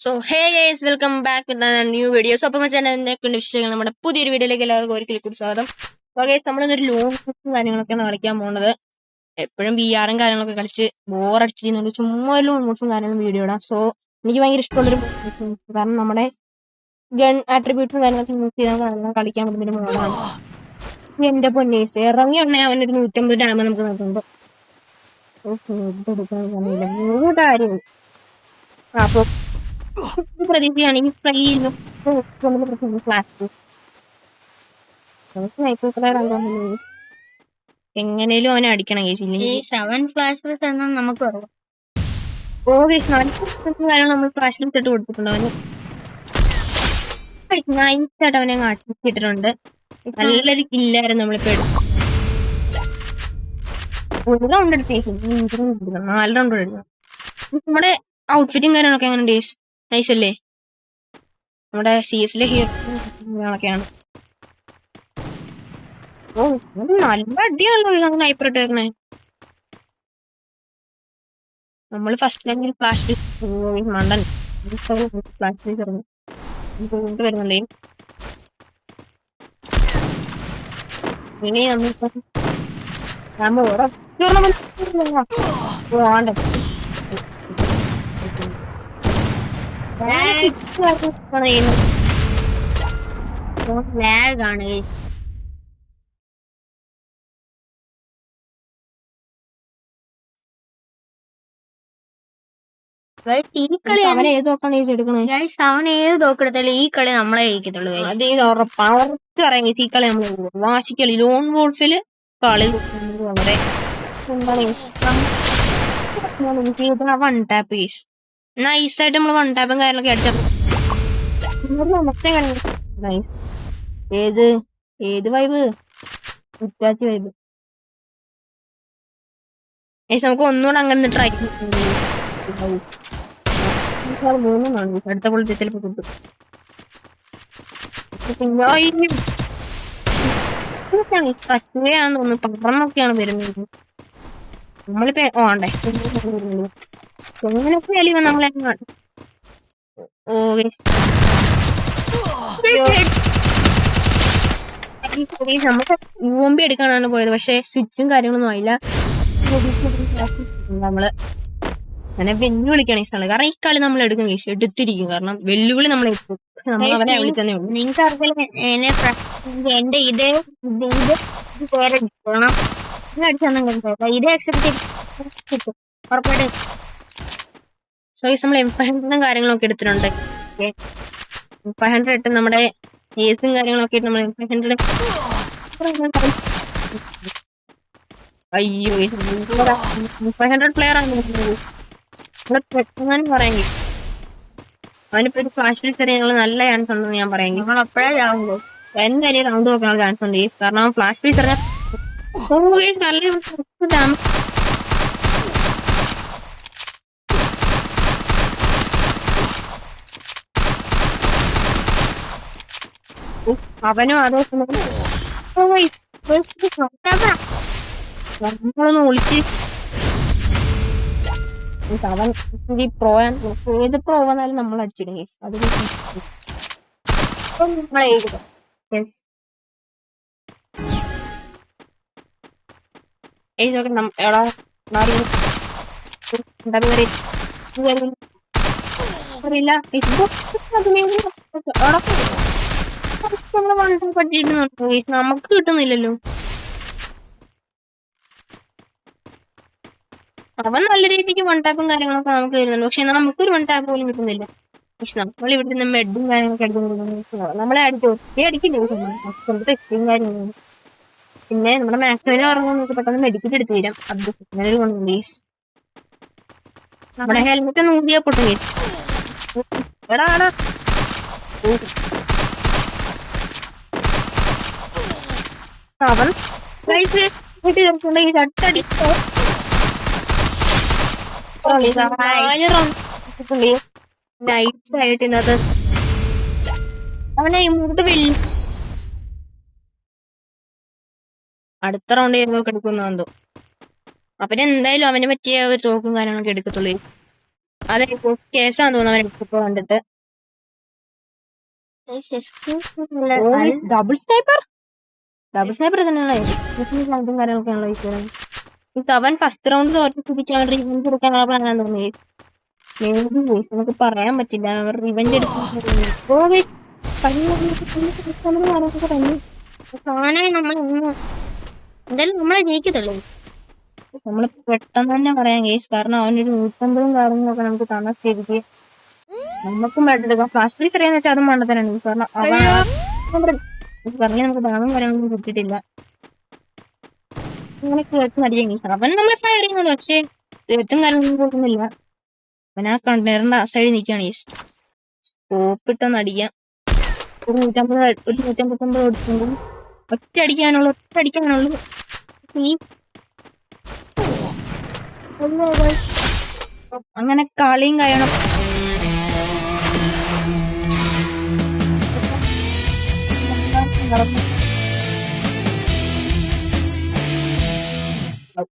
So hey guys welcome back with new video. So അപ്പം ചാനലിന്റെ വിശേഷങ്ങൾ നമ്മുടെ പുതിയൊരു വീഡിയോയിലേക്ക് എല്ലാവർക്കും ഒരിക്കലും കൂടി സ്വാഗതം. അപ്പോൾ ഗൈസ് നമ്മളൊരു ലോങ് കാര്യങ്ങളൊക്കെയാണ് കളിക്കാൻ പോകുന്നത്. എപ്പോഴും VR കാര്യങ്ങളൊക്കെ കളിച്ച് ബോറടിച്ചിരുന്നുണ്ട്. ചുമ്മാ ഒരു ലോങ് കാര്യങ്ങളും വീഡിയോ ഇടാം. സോ എനിക്ക് ഭയങ്കര ഇഷ്ടമുള്ളൊരു കാരണം നമ്മുടെ ഗൺ ആട്രിബ്യൂട്ട്സും കാര്യങ്ങളൊക്കെ യൂസ് ചെയ്താൽ കളിക്കാൻ പറ്റുന്നൊരു മോഡാണ്. എന്റെ പൊന്നേസ് ഇറങ്ങി ഉണ്ടെങ്കിൽ അവനൊരു 150 ഡാമ നമുക്ക് നോക്കുന്നുണ്ട്. മൂന്ന് കാര്യം അപ്പൊ പ്രതീക്ഷയാണ് ഈ ഫ്ലൈ ഫ്ലാഷ് എങ്ങനെയും അവനെ അടിക്കണം നമുക്ക് നമ്മൾ ഫ്ലാഷിൽ ഇട്ട് കൊടുത്തിട്ടുണ്ട്. അവന് നൈസായിട്ട് അവനെ അടിച്ചിട്ടുണ്ട്. നല്ലൊരു കില്ലായിരുന്നു നമ്മളിപ്പോ എടുക്കും. 1 റൗണ്ട് എടുത്തേക്കും, 4 റൗണ്ട് എടുക്കണം. നമ്മുടെ ഔട്ട്ഫിറ്റും കാര്യങ്ങളൊക്കെ എങ്ങനെ ഡേയ്സ് നൈസ് അല്ലേ? നമ്മുടെ CS-ലെ ഹീറോക്കെയാണ്. ഓ നല്ല അടിയാണല്ലോ സ്നൈപ്പർ ഇട്ടേക്കണേ. നമ്മള് ഫസ്റ്റ് ടൈമിൽ ഫ്ലാഷ് മണ്ടൻ ഫ്ലാഷ് വരുന്നുണ്ടേ. ഇനി നമ്മളിപ്പോ ലാഗാണ്. അവൻ ഏത് നോക്കാണ് എടുക്കണേ? അവൻ ഏത് തോക്കെടുത്താലും ഈ കളി നമ്മളെ ജയിക്കത്തുള്ളൂ. അത് ഉറപ്പാണ്. പറയാം ഈ കളി നമ്മൾ വാശിക്കളി ലോൺ വോൾഫില് കളി വളരെ എന്താണ് വൺ ടാപ്പ് കേസ് നൈസായിട്ട് നമ്മള് വൺ ടാപ്പും കാര്യങ്ങളൊക്കെ അടിച്ചപ്പോ നൈസ്. ഏത് വൈബ് ഉറ്റാച്ചി വൈബ്. നമുക്ക് ഒന്നുകൂടെ അങ്ങനെ ട്രൈ അടുത്ത പൊളിച്ച് ചിലപ്പോ കിട്ടും. കച്ചുകയാണെന്ന് തോന്നുന്നു, പന്ത്രണ്ടൊക്കെയാണ് വരുന്നത്. നമ്മളിപ്പോ ഓണ്ടേ എങ്ങനെയൊക്കെ അലിവ നമ്മളെ നമുക്ക് UMP എടുക്കാനാണ് പോയത്, പക്ഷെ സ്വിച്ചും കാര്യങ്ങളൊന്നും ആയില്ല. നമ്മള് അങ്ങനെ വെല്ലുവിളിക്കാണ് ഈ സ്ഥലം. കാരണം ഈ കളി നമ്മൾ എടുക്കും കേസ് എടുത്തിരിക്കും. കാരണം വെല്ലുവിളി നമ്മൾ എടുക്കും. നമ്മൾ അവനെ വിളിച്ചതേ ഉള്ളൂ. നിങ്ങൾക്ക് എന്റെ ഇതേ പേര് ഇതേ അക്സെപ്റ്റ് കിട്ടും ഉറപ്പായിട്ട്. സോ ഈ നമ്മൾ M500 കാര്യങ്ങളൊക്കെ എടുത്തിട്ടുണ്ട്. M500 ഇട്ട് നമ്മുടെ ഏസും കാര്യങ്ങളൊക്കെ ഇട്ട് നമ്മൾ M500 അയ്യോ M500 പ്ലെയർ ആണ് പറയാമെങ്കിൽ അവനിപ്പോ ഒരു ഫ്ലാഷിൽ ചെറിയ നല്ല ചാൻസ് ഉണ്ടെന്ന് ഞാൻ പറയാമെങ്കിൽ നമ്മൾ അപ്പോഴേ ആവുള്ളൂ. എന്തായാലും റൗണ്ട് നോക്കാൻ ചാൻസ് ഉണ്ട് കാരണം ഫ്ലാഷ് ഫീച്ചറിന് അവനും അതേ നമ്മളൊന്ന് ഒളിച്ച് അവൻ പ്രോ ഏത് പ്രോ വന്നാലും നമ്മൾ അടിച്ചിടും കേസ്. അത് നമുക്ക് കിട്ടുന്നില്ലല്ലോ. അവൻ നല്ല രീതിക്ക് വൺ ടാപ്പും കാര്യങ്ങളൊക്കെ നമുക്ക് വരുന്നുണ്ട്, പക്ഷെ നമുക്കൊരു വൺ ടാപ്പ് പോലും കിട്ടുന്നില്ല. പക്ഷെ നമ്മൾ ഇവിടെ നിന്ന് മെഡും കാര്യങ്ങളൊക്കെ അടിക്കുന്നു. നമ്മളെ അടിക്കില്ലേ കാര്യങ്ങളും. പിന്നെ നമ്മുടെ മാക്സിമിനെ പറഞ്ഞാൽ നമുക്ക് പെട്ടെന്ന് മെഡിക്കറ്റ് എടുത്ത് തരാം. അങ്ങനെ ഒരു ഗുണം പ്ലീസ്. നമ്മുടെ ഹെൽമെറ്റ് ഒന്ന് ഊതിയാ പൊട്ടും കേസ്. എടാ അവൻ ചട്ടടി നൈസായിട്ട് ഇന്നത്തെ അവനെ ഇങ്ങോട്ട് വെല്ലും. അടുത്ത റൗണ്ട് ചെയ്യുമ്പോൾ എടുക്കുന്നോ. അപ്പൊ എന്തായാലും അവനെ പറ്റിയ ഒരു തോക്കും കാര്യങ്ങളൊക്കെ എടുക്കത്തുള്ളൂ. അതെ കേസാന്ന് തോന്നുന്നു അവൻ ഇപ്പൊ കണ്ടിട്ട്. ഡബിൾ സ്നൈപ്പർ തന്നെയാണ് സൗണ്ടും കാര്യങ്ങളൊക്കെയാണല്ലോ ഈശ്വരൻ. അവൻ ഫസ്റ്റ് റൗണ്ടിൽ ഒറ്റ കുതിക്കാൻ റിവെഞ്ച് എടുക്കാനുള്ള പ്ലാനാന്ന് തോന്നി. നമുക്ക് പറയാൻ പറ്റില്ല. അവർ റിവെഞ്ച് എടുക്കാൻ സാധനം നമ്മൾ എന്തായാലും നമ്മളെ ജയിക്കത്തുള്ളൂ. നമ്മള് പെട്ടെന്ന് തന്നെ പറയാം കേസ്. കാരണം അവനൊരു 150 കാര്യങ്ങളൊക്കെ നമുക്ക് തന്ന സ്ഥിതിക്ക് നമുക്കും എടുക്കാം. ഫ്ലാഷ് ഫ്രീസ് അറിയാന്ന് വെച്ചാൽ അതും മണ്ടത്തനാണ്. കാരണം പറഞ്ഞ നമുക്ക് ബാഗും കാര്യങ്ങളൊന്നും കിട്ടിയിട്ടില്ല. അങ്ങനെയൊക്കെ വെച്ച് മടിയാൻ കേസ്. അവൻ നമ്മളെ ഫയർ ചെയ്യുന്നു, പക്ഷേ തീർത്തും കാര്യങ്ങളൊന്നും കൊടുക്കുന്നില്ല. അവൻ ആ കണ്ടെയ്നറിന്റെ ആ സൈഡിൽ നിൽക്കുകയാണ് കേസ്. സ്കോപ്പ് ഇട്ടൊന്ന് അടിക്കാം. ഒരു 159 കൊടുക്കുമ്പോൾ ഒറ്റ അടിക്കാനുള്ളൂ. അങ്ങനെ കളിയും കാര്യങ്ങളും